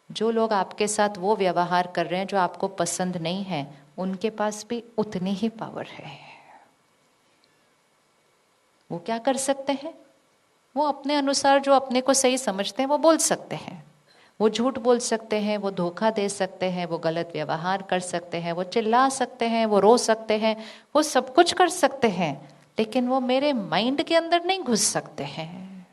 जो लोग आपके साथ वो व्यवहार कर रहे हैं जो आपको पसंद नहीं है, उनके पास भी उतनी ही पावर है। वो क्या कर सकते हैं? वो अपने अनुसार जो अपने को सही समझते हैं वो बोल सकते हैं। वो झूठ बोल सकते हैं, वो धोखा दे सकते हैं, वो गलत व्यवहार कर सकते हैं, वो चिल्ला सकते हैं, वो रो सकते हैं, वो सब कुछ कर सकते हैं, लेकिन वो मेरे माइंड के अंदर नहीं घुस सकते हैं।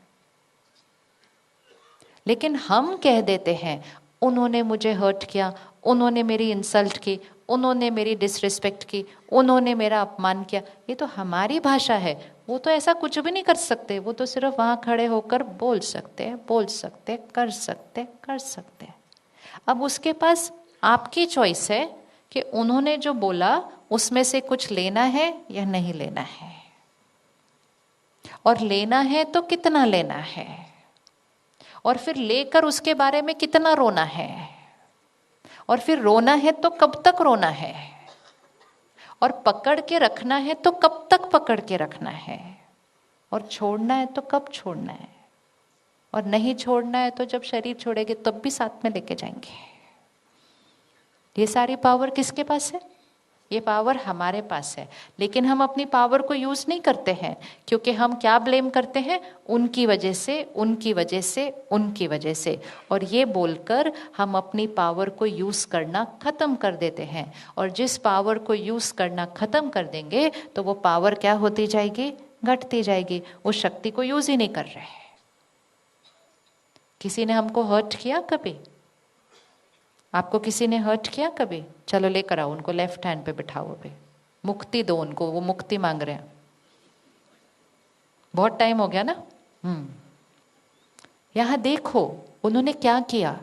लेकिन हम कह देते हैं उन्होंने मुझे हर्ट किया, उन्होंने मेरी इंसल्ट की, उन्होंने मेरी डिसरिस्पेक्ट की, उन्होंने मेरा अपमान किया। ये तो हमारी भाषा है। वो तो ऐसा कुछ भी नहीं कर सकते। वो तो सिर्फ वहां खड़े होकर बोल सकते हैं, बोल सकते हैं, कर सकते हैं, कर सकते हैं। अब उसके पास आपकी चॉइस है कि उन्होंने जो बोला उसमें से कुछ लेना है या नहीं लेना है, और लेना है तो कितना लेना है, और फिर लेकर उसके बारे में कितना रोना है, और फिर रोना है तो कब तक रोना है, और पकड़ के रखना है तो कब तक पकड़ के रखना है, और छोड़ना है तो कब छोड़ना है, और नहीं छोड़ना है तो जब शरीर छोड़ेंगे तब भी साथ में लेके जाएंगे। ये सारी पावर किसके पास है? ये पावर हमारे पास है। लेकिन हम अपनी पावर को यूज नहीं करते हैं, क्योंकि हम क्या ब्लेम करते हैं? उनकी वजह से, उनकी वजह से, उनकी वजह से। और ये बोलकर हम अपनी पावर को यूज करना खत्म कर देते हैं। और जिस पावर को यूज करना खत्म कर देंगे तो वो पावर क्या होती जाएगी? घटती जाएगी। उस शक्ति को यूज ही नहीं कर रहे। किसी ने हमको हर्ट किया कभी? आपको किसी ने हर्ट किया कभी? चलो लेकर आओ उनको, लेफ्ट हैंड पे बिठाओ, अभी मुक्ति दो उनको, वो मुक्ति मांग रहे हैं। बहुत टाइम हो गया ना। यहां देखो उन्होंने क्या किया,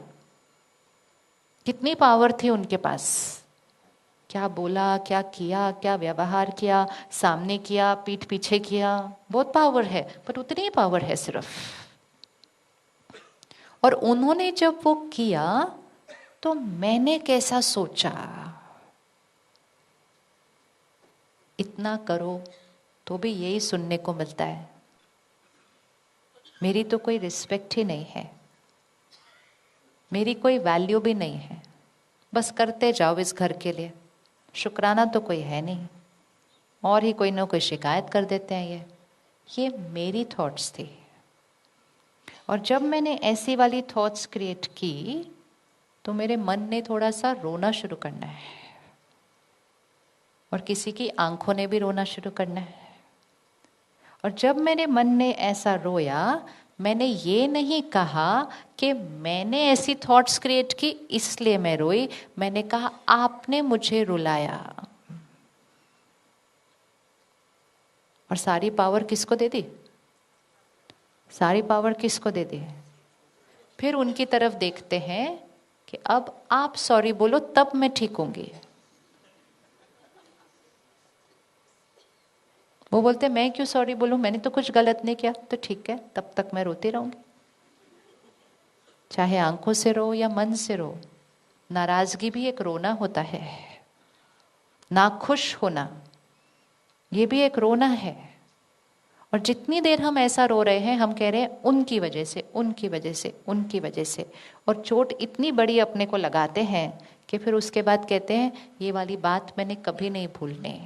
कितनी पावर थी उनके पास। क्या बोला, क्या किया, क्या व्यवहार किया, सामने किया, पीठ पीछे किया, बहुत पावर है। पर उतनी ही पावर है सिर्फ। और उन्होंने जब वो किया तो मैंने कैसा सोचा? इतना करो तो भी यही सुनने को मिलता है, मेरी तो कोई रिस्पेक्ट ही नहीं है, मेरी कोई वैल्यू भी नहीं है, बस करते जाओ इस घर के लिए, शुक्राना तो कोई है नहीं, और ही कोई ना कोई शिकायत कर देते हैं। ये मेरी थॉट्स थी। और जब मैंने ऐसी वाली थॉट्स क्रिएट की तो मेरे मन ने थोड़ा सा रोना शुरू करना है, और किसी की आंखों ने भी रोना शुरू करना है। और जब मेरे मन ने ऐसा रोया, मैंने ये नहीं कहा कि मैंने ऐसी थॉट्स क्रिएट की इसलिए मैं रोई, मैंने कहा आपने मुझे रुलाया। और सारी पावर किसको दे दी? सारी पावर किसको दे दी? फिर उनकी तरफ देखते हैं कि अब आप सॉरी बोलो तब मैं ठीक होंगी। वो बोलते मैं क्यों सॉरी बोलूं, मैंने तो कुछ गलत नहीं किया। तो ठीक है, तब तक मैं रोती रहूंगी, चाहे आंखों से रो या मन से रो। नाराजगी भी एक रोना होता है, नाखुश होना ये भी एक रोना है। और जितनी देर हम ऐसा रो रहे हैं, हम कह रहे हैं उनकी वजह से, उनकी वजह से, उनकी वजह से, और चोट इतनी बड़ी अपने को लगाते हैं कि फिर उसके बाद कहते हैं ये वाली बात मैंने कभी नहीं भूलनी।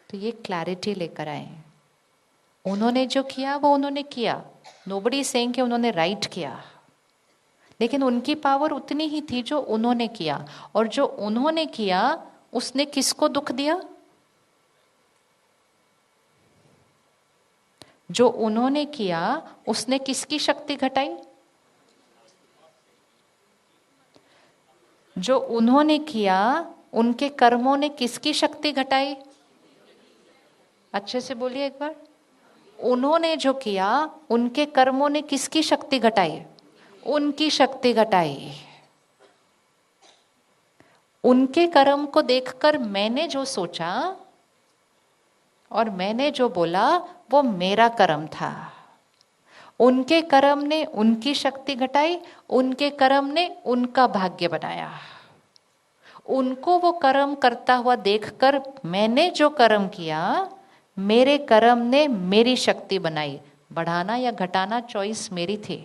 तो ये क्लैरिटी लेकर आए। उन्होंने जो किया वो उन्होंने किया, नोबडी सेइंग कि उन्होंने राइट किया, लेकिन उनकी पावर उतनी ही थी जो उन्होंने किया। और जो उन्होंने किया उसने किसको दुख दिया? जो उन्होंने किया उसने किसकी शक्ति घटाई? जो उन्होंने किया उनके कर्मों ने किसकी शक्ति घटाई? अच्छे से बोलिए एक बार। उन्होंने जो किया उनके कर्मों ने किसकी शक्ति घटाई? उनकी शक्ति घटाई। उनके कर्म को देखकर मैंने जो सोचा और मैंने जो बोला वो मेरा कर्म था। उनके कर्म ने उनकी शक्ति घटाई, उनके कर्म ने उनका भाग्य बनाया। उनको वो कर्म करता हुआ देखकर मैंने जो कर्म किया, मेरे कर्म ने मेरी शक्ति बनाई। बढ़ाना या घटाना चॉइस मेरी थी।